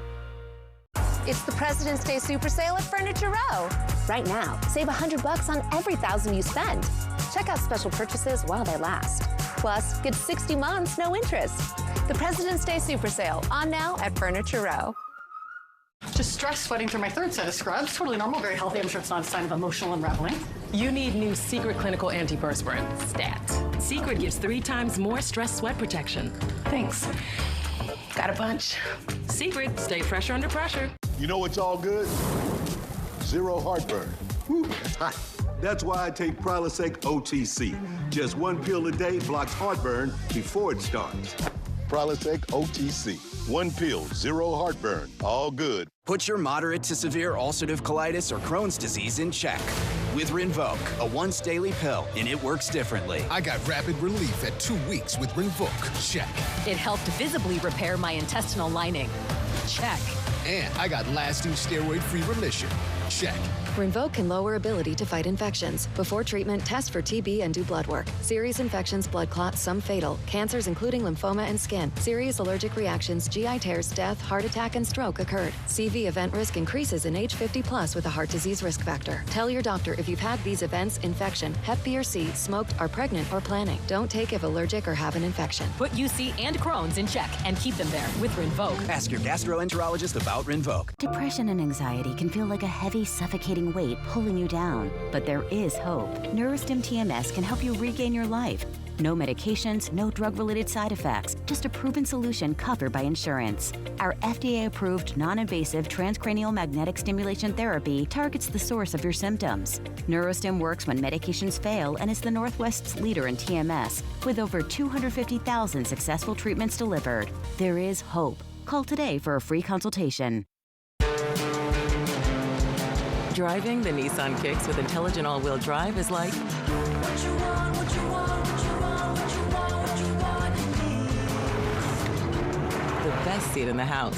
It's the President's Day Super Sale at Furniture Row. Right now, save $100 on every $1,000 you spend. Check out special purchases while they last. Plus, get 60 months, no interest. The President's Day Super Sale, on now at Furniture Row. Just stress sweating through my third set of scrubs. Totally normal, very healthy. I'm sure it's not a sign of emotional unraveling. You need new Secret Clinical Antiperspirant, STAT. Secret gives 3 times more stress sweat protection. Thanks. Got a bunch. Secret, stay fresher under pressure. You know what's all good? Zero heartburn. Whew, that's hot. That's why I take Prilosec OTC. Just 1 pill a day blocks heartburn before it starts. Prilosec OTC. 1 pill, 0 heartburn, all good. Put your moderate to severe ulcerative colitis or Crohn's disease in check with Rinvoq, a once daily pill, and it works differently. I got rapid relief at 2 weeks with Rinvoq. Check. It helped visibly repair my intestinal lining. Check. And I got lasting steroid-free remission. Check. Rinvoq can lower ability to fight infections. Before treatment, test for TB and do blood work. Serious infections, blood clots, some fatal. Cancers including lymphoma and skin. Serious allergic reactions, GI tears, death, heart attack, and stroke occurred. CV event risk increases in age 50 plus with a heart disease risk factor. Tell your doctor if you've had these events, infection, Hep B or C, smoked, are pregnant, or planning. Don't take if allergic or have an infection. Put UC and Crohn's in check and keep them there with Rinvoq. Ask your gastroenterologist about Rinvoq. Depression and anxiety can feel like a heavy, suffocating weight pulling you down, but there is hope. Neurostim TMS can help you regain your life. No medications, no drug-related side effects, just a proven solution covered by insurance. Our FDA-approved, non-invasive transcranial magnetic stimulation therapy targets the source of your symptoms. Neurostim works when medications fail and is the Northwest's leader in TMS, with over 250,000 successful treatments delivered. There is hope. Call today for a free consultation. Driving the Nissan Kicks with intelligent all-wheel drive is like the best seat in the house.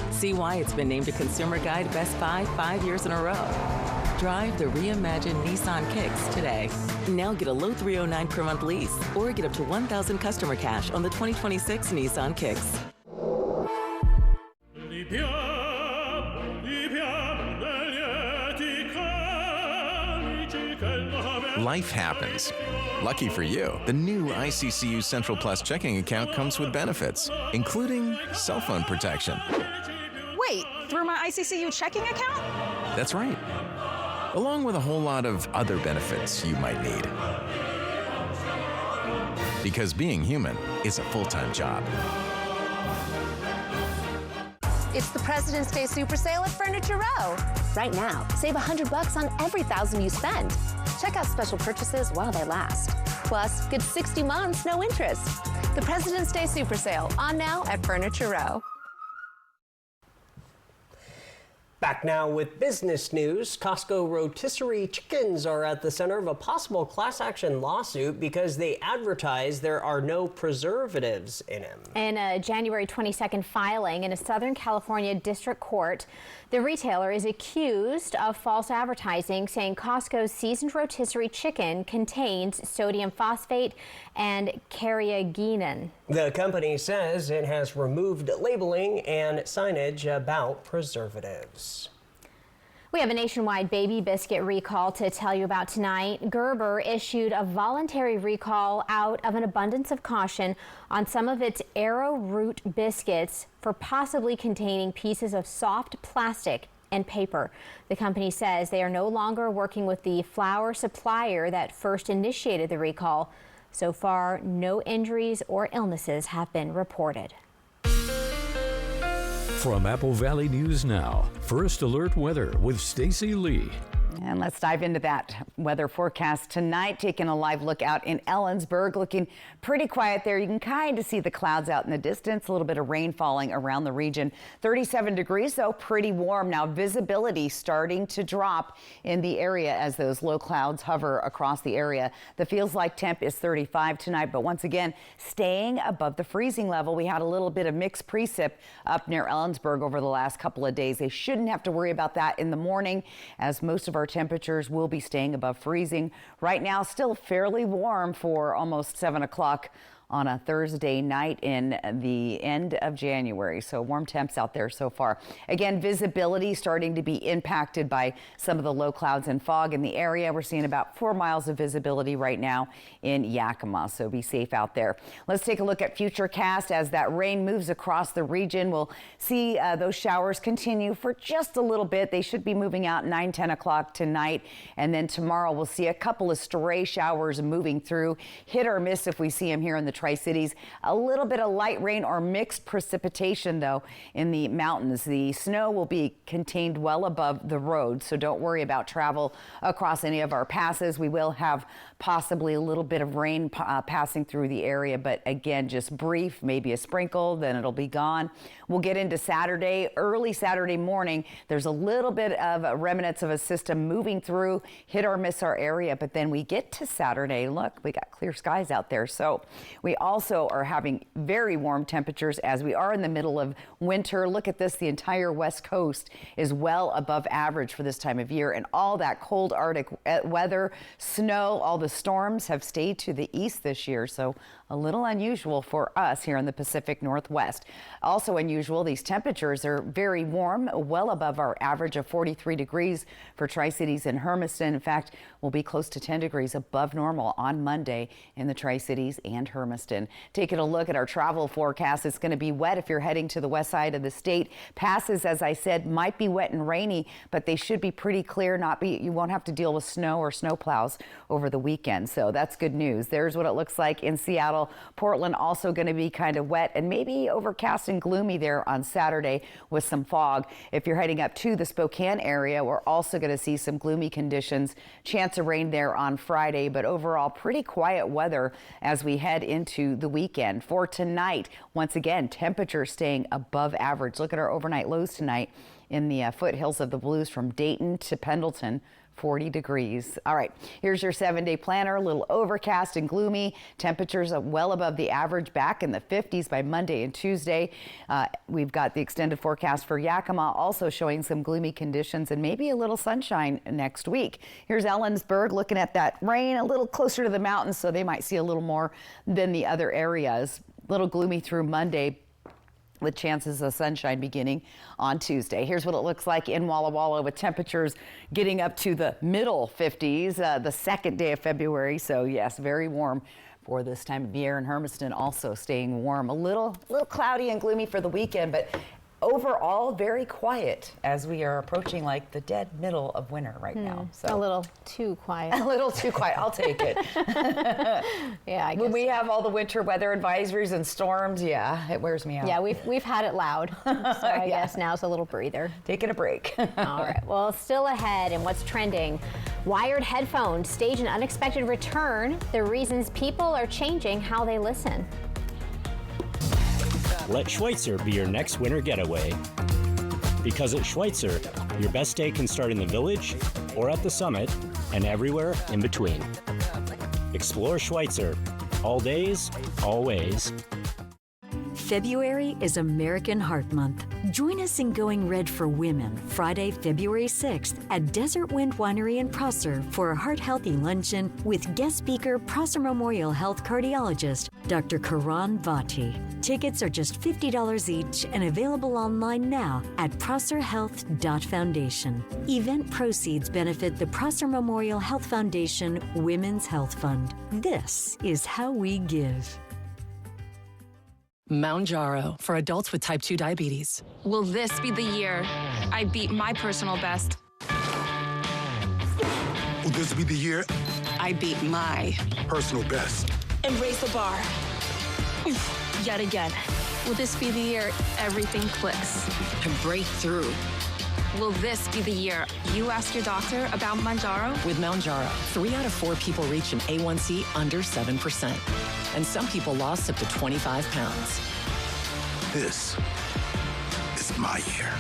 See why it's been named a Consumer Guide Best Buy 5 years in a row. Drive the reimagined Nissan Kicks today. Now get a low $309 per month lease or get up to $1,000 customer cash on the 2026 Nissan Kicks. Life happens. Lucky for you, the new ICCU Central Plus checking account comes with benefits, including cell phone protection. Wait, through my ICCU checking account? That's right. Along with a whole lot of other benefits you might need. Because being human is a full-time job. It's the President's Day Super Sale at Furniture Row. Right now, save $100 on every $1,000 you spend. Check out special purchases while they last. Plus, get 60 months, no interest. The President's Day Super Sale, on now at Furniture Row. Back now with business news. Costco rotisserie chickens are at the center of a possible class action lawsuit because they advertise there are no preservatives in them. In a January 22nd filing in a Southern California district court, the retailer is accused of false advertising, saying Costco's seasoned rotisserie chicken contains sodium phosphate and carrageenan. The company says it has removed labeling and signage about preservatives. We have a nationwide baby biscuit recall to tell you about tonight. Gerber issued a voluntary recall out of an abundance of caution on some of its arrowroot biscuits for possibly containing pieces of soft plastic and paper. The company says they are no longer working with the flour supplier that first initiated the recall. So far, no injuries or illnesses have been reported. From Apple Valley News Now, First Alert Weather with Stacy Lee. And let's dive into that weather forecast tonight. Taking a live look out in Ellensburg, looking pretty quiet there. You can kind of see the clouds out in the distance, a little bit of rain falling around the region. 37 degrees, though, pretty warm. Now visibility starting to drop in the area as those low clouds hover across the area. The feels like temp is 35 tonight, but once again, staying above the freezing level. We had a little bit of mixed precip up near Ellensburg over the last couple of days. They shouldn't have to worry about that in the morning, as most of our temperatures will be staying above freezing. Right now, still fairly warm for almost 7 o'clock on a Thursday night in the end of January. So warm temps out there so far. Again, visibility starting to be impacted by some of the low clouds and fog in the area. We're seeing about 4 miles of visibility right now in Yakima, so be safe out there. Let's take a look at Futurecast. As that rain moves across the region, we'll see those showers continue for just a little bit. They should be moving out 9-10 o'clock tonight, and then tomorrow we'll see a couple of stray showers moving through. Hit or miss if we see them here in the Tri-Cities. A little bit of light rain or mixed precipitation, though, in the mountains. The snow will be contained well above the road, so don't worry about travel across any of our passes. We will have possibly a little bit of rain passing through the area, but again, just brief, maybe a sprinkle, then it'll be gone. We'll get into Saturday, early Saturday morning. There's a little bit of remnants of a system moving through, hit or miss our area, but then we get to Saturday. Look, we got clear skies out there. So we also are having very warm temperatures as we are in the middle of winter. Look at this, the entire West Coast is well above average for this time of year, and all that cold Arctic weather, snow, all the storms have stayed to the east this year, so a little unusual for us here in the Pacific Northwest. Also unusual, these temperatures are very warm, well above our average of 43 degrees for Tri-Cities and Hermiston. In fact, we'll be close to 10 degrees above normal on Monday in the Tri-Cities and Hermiston. Taking a look at our travel forecast, it's going to be wet if you're heading to the west side of the state. Passes, as I said, might be wet and rainy, but they should be pretty clear. You won't have to deal with snow or snow plows over the weekend, so that's good news. There's what it looks like in Seattle. Portland also going to be kind of wet and maybe overcast and gloomy there on Saturday with some fog. If you're heading up to the Spokane area, we're also going to see some gloomy conditions. Chance of rain there on Friday, but overall pretty quiet weather as we head into the weekend. For tonight, once again, temperatures staying above average. Look at our overnight lows tonight In the foothills of the Blues from Dayton to Pendleton, 40 degrees. All right, here's your 7-day planner. A little overcast and gloomy. Temperatures well above the average, back in the 50s by Monday and Tuesday. We've got the extended forecast for Yakima, also showing some gloomy conditions and maybe a little sunshine next week. Here's Ellensburg looking at that rain a little closer to the mountains, so they might see a little more than the other areas. A little gloomy through Monday, with chances of sunshine beginning on Tuesday. Here's what it looks like in Walla Walla, with temperatures getting up to the middle 50s the second day of February. So yes, very warm for this time of year. And Hermiston also staying warm. A little cloudy and gloomy for the weekend, but overall very quiet as we are approaching like the dead middle of winter right now. So a little too quiet. A little too quiet. I'll take it. Yeah, I guess when we have all the winter weather advisories and storms, yeah, it wears me out. Yeah, we've had it loud. So I guess now's a little breather. Taking a break. All right. Well, still ahead in what's trending. Wired headphones stage an unexpected return. The reasons people are changing how they listen. Let Schweitzer be your next winter getaway. Because at Schweitzer, your best day can start in the village or at the summit and everywhere in between. Explore Schweitzer. All days, always. February is American Heart Month. Join us in Going Red for Women Friday, February 6th at Desert Wind Winery in Prosser for a heart-healthy luncheon with guest speaker, Prosser Memorial Health cardiologist, Dr. Karan Vati. Tickets are just $50 each and available online now at prosserhealth.foundation. Event proceeds benefit the Prosser Memorial Health Foundation Women's Health Fund. This is how we give. Mounjaro for adults with type 2 diabetes. Will this be the year I beat my personal best? Will this be the year I beat my personal best? And raise the bar. Yet again. Will this be the year everything clicks? I break through. Will this be the year you ask your doctor about Mounjaro? With Mounjaro, 3 out of 4 people reach an A1C under 7%. And some people lost up to 25 pounds. This is my year.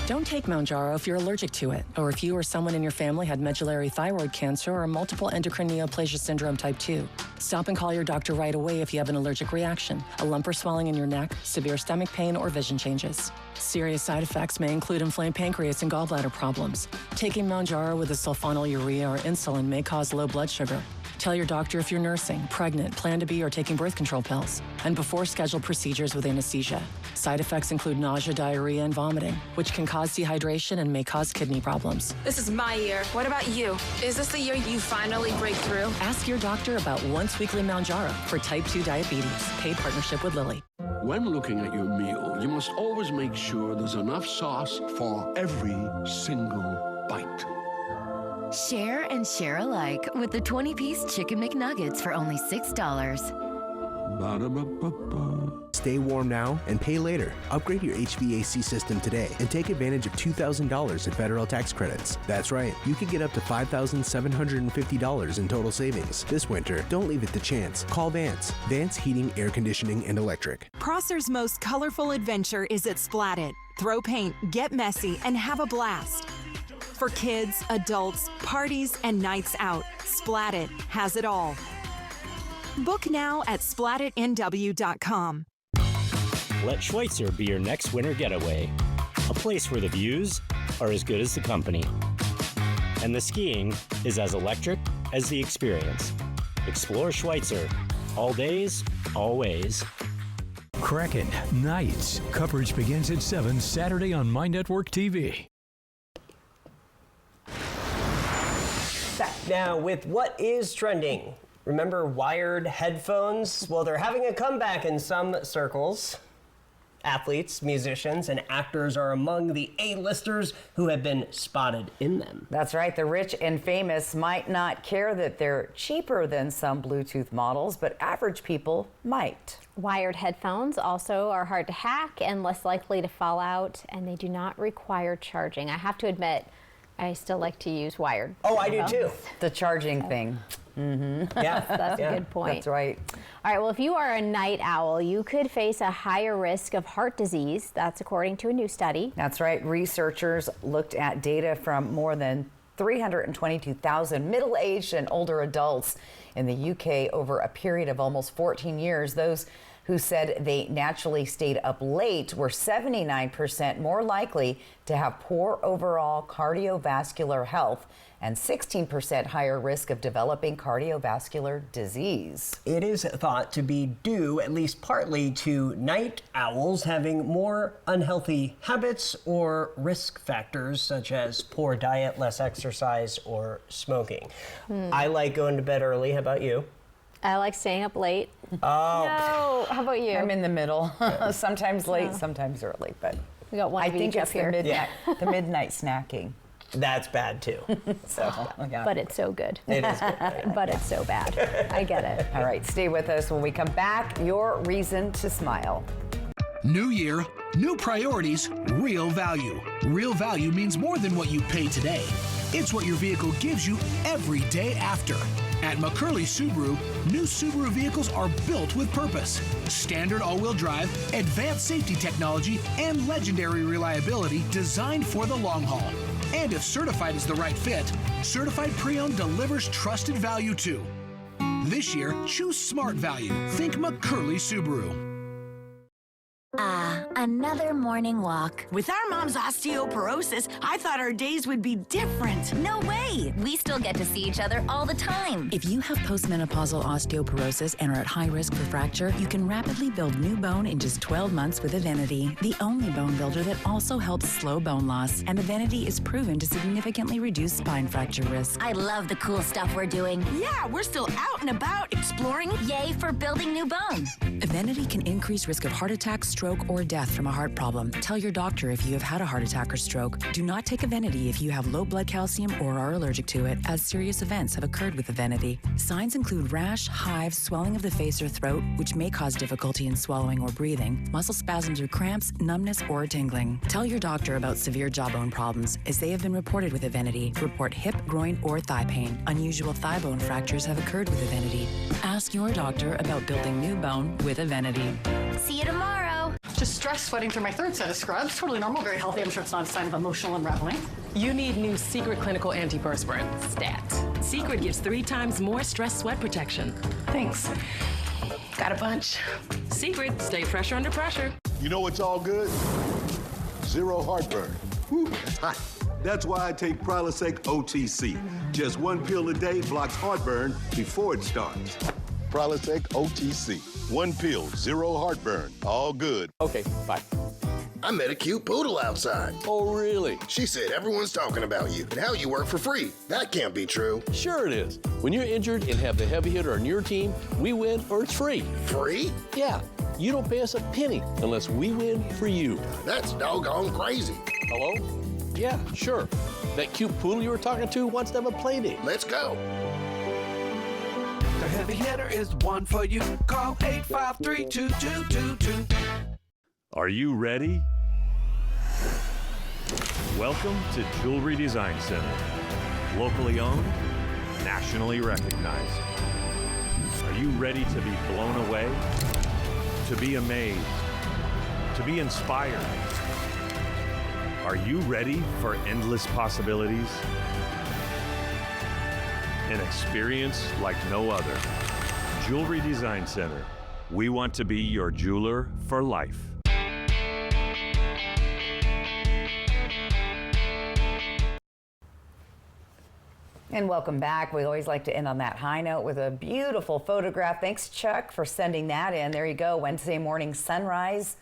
Don't take Mounjaro if you're allergic to it, or if you or someone in your family had medullary thyroid cancer or multiple endocrine neoplasia syndrome type 2. Stop and call your doctor right away if you have an allergic reaction, a lump or swelling in your neck, severe stomach pain, or vision changes. Serious side effects may include inflamed pancreas and gallbladder problems. Taking Mounjaro with a sulfonylurea or insulin may cause low blood sugar. Tell your doctor if you're nursing, pregnant, plan to be, or taking birth control pills. And before scheduled procedures with anesthesia. Side effects include nausea, diarrhea, and vomiting, which can cause dehydration and may cause kidney problems. This is my year. What about you? Is this the year you finally break through? Ask your doctor about once-weekly Mounjaro for type 2 diabetes. Paid partnership with Lilly. When looking at your meal, you must always make sure there's enough sauce for every single bite. Share and share alike with the 20-piece Chicken McNuggets for only $6. Ba-da-ba-ba-ba. Stay warm now and pay later. Upgrade your HVAC system today and take advantage of $2,000 in federal tax credits. That's right, you could get up to $5,750 in total savings. This winter, don't leave it to chance. Call Vance. Vance Heating, Air Conditioning, and Electric. Prosser's most colorful adventure is at Splat It. Throw paint, get messy, and have a blast. For kids, adults, parties, and nights out, Splat It has it all. Book now at splatitnw.com. Let Schweitzer be your next winter getaway. A place where the views are as good as the company. And the skiing is as electric as the experience. Explore Schweitzer. All days, always. Kraken Nights. Coverage begins at 7 Saturday on My Network TV. Back now with what is trending. Remember wired headphones? Well, they're having a comeback in some circles. Athletes, musicians, and actors are among the A-listers who have been spotted in them. That's right. The rich and famous might not care that they're cheaper than some Bluetooth models, but average people might. Wired headphones also are hard to hack and less likely to fall out, and they do not require charging. I have to admit, I still like to use wired. Oh, I do too. The charging thing. Yeah, That's a good point. That's right. All right, well, if you are a night owl, you could face a higher risk of heart disease. That's according to a new study. That's right. Researchers looked at data from more than 322,000 middle-aged and older adults in the UK over a period of almost 14 years. Those who said they naturally stayed up late were 79% more likely to have poor overall cardiovascular health and 16% higher risk of developing cardiovascular disease. It is thought to be due, at least partly, to night owls having more unhealthy habits or risk factors such as poor diet, less exercise, or smoking. I like going to bed early. How about you? I like staying up late. Oh. No, how about you? I'm in the middle. Sometimes late, sometimes early, but we got one I of think each it's up here. the midnight snacking. That's bad too. But it's so good. It is good. But it's so bad. I get it. All right, stay with us. When we come back, your reason to smile. New year, new priorities, real value. Real value means more than what you pay today. It's what your vehicle gives you every day after. At McCurley Subaru, new Subaru vehicles are built with purpose. Standard all-wheel drive, advanced safety technology, and legendary reliability designed for the long haul. And if certified is the right fit, Certified Pre-Owned delivers trusted value too. This year, choose smart value. Think McCurley Subaru. Another morning walk. With our mom's osteoporosis, I thought our days would be different. No way! We still get to see each other all the time. If you have postmenopausal osteoporosis and are at high risk for fracture, you can rapidly build new bone in just 12 months with Evenity, the only bone builder that also helps slow bone loss. And Evenity is proven to significantly reduce spine fracture risk. I love the cool stuff we're doing. Yeah, we're still out and about exploring. Yay for building new bone. Evenity can increase risk of heart attack, stroke, or death from a heart problem. Tell your doctor if you have had a heart attack or stroke. Do not take Evenity if you have low blood calcium or are allergic to it, as serious events have occurred with Evenity. Signs include rash, hives, swelling of the face or throat, which may cause difficulty in swallowing or breathing, muscle spasms or cramps, numbness, or tingling. Tell your doctor about severe jawbone problems, as they have been reported with Evenity. Report hip, groin, or thigh pain. Unusual thigh bone fractures have occurred with Evenity. Ask your doctor about building new bone with Evenity. See you tomorrow. Just stress sweating through my third set of scrubs. Totally normal, very healthy. I'm sure it's not a sign of emotional unraveling. You need new Secret Clinical Antiperspirant, STAT. Secret gives 3 times more stress sweat protection. Thanks. Got a bunch. Secret, stay fresher under pressure. You know what's all good? Zero heartburn. Whew, it's hot. That's why I take Prilosec OTC. Just 1 pill a day blocks heartburn before it starts. Prilosec OTC. 1 pill, 0 heartburn. All good. Okay, bye. I met a cute poodle outside. Oh, really? She said everyone's talking about you and how you work for free. That can't be true. Sure it is. When you're injured and have the heavy hitter on your team, we win or it's free. Free? Yeah. You don't pay us a penny unless we win for you. That's doggone crazy. Hello? Yeah, sure. That cute poodle you were talking to wants to have a play date. Let's go. The heavy hitter is the one for you. Call 853-2222. Are you ready? Welcome to Jewelry Design Center. Locally owned, nationally recognized. Are you ready to be blown away? To be amazed? To be inspired? Are you ready for endless possibilities? An experience like no other. Jewelry Design Center. We want to be your jeweler for life. And welcome back. We always like to end on that high note with a beautiful photograph. Thanks, Chuck, for sending that in. There you go, Wednesday morning sunrise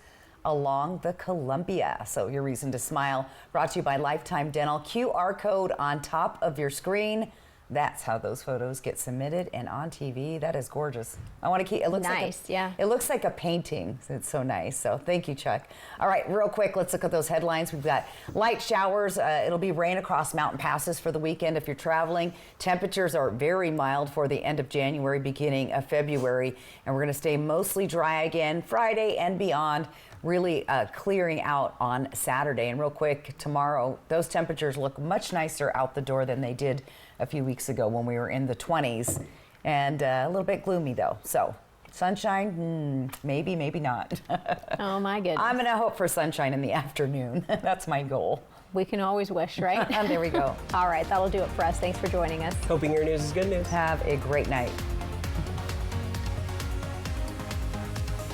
along the Columbia. So your reason to smile, brought to you by Lifetime Dental. QR code on top of your screen. That's how those photos get submitted and on TV. That is gorgeous. I want to keep it. Looks nice, like yeah. It looks like a painting. It's so nice. So thank you, Chuck. All right, real quick, let's look at those headlines. We've got light showers. It'll be rain across mountain passes for the weekend if you're traveling. Temperatures are very mild for the end of January, beginning of February, and we're going to stay mostly dry again Friday and beyond. Really clearing out on Saturday. And real quick, tomorrow, those temperatures look much nicer out the door than they did a few weeks ago when we were in the 20s. and a little bit gloomy though. So sunshine, maybe, maybe not. Oh my goodness. I'm going to hope for sunshine in the afternoon. That's my goal. We can always wish, right? There we go. All right, that'll do it for us. Thanks for joining us. Hoping your news is good news. Have a great night.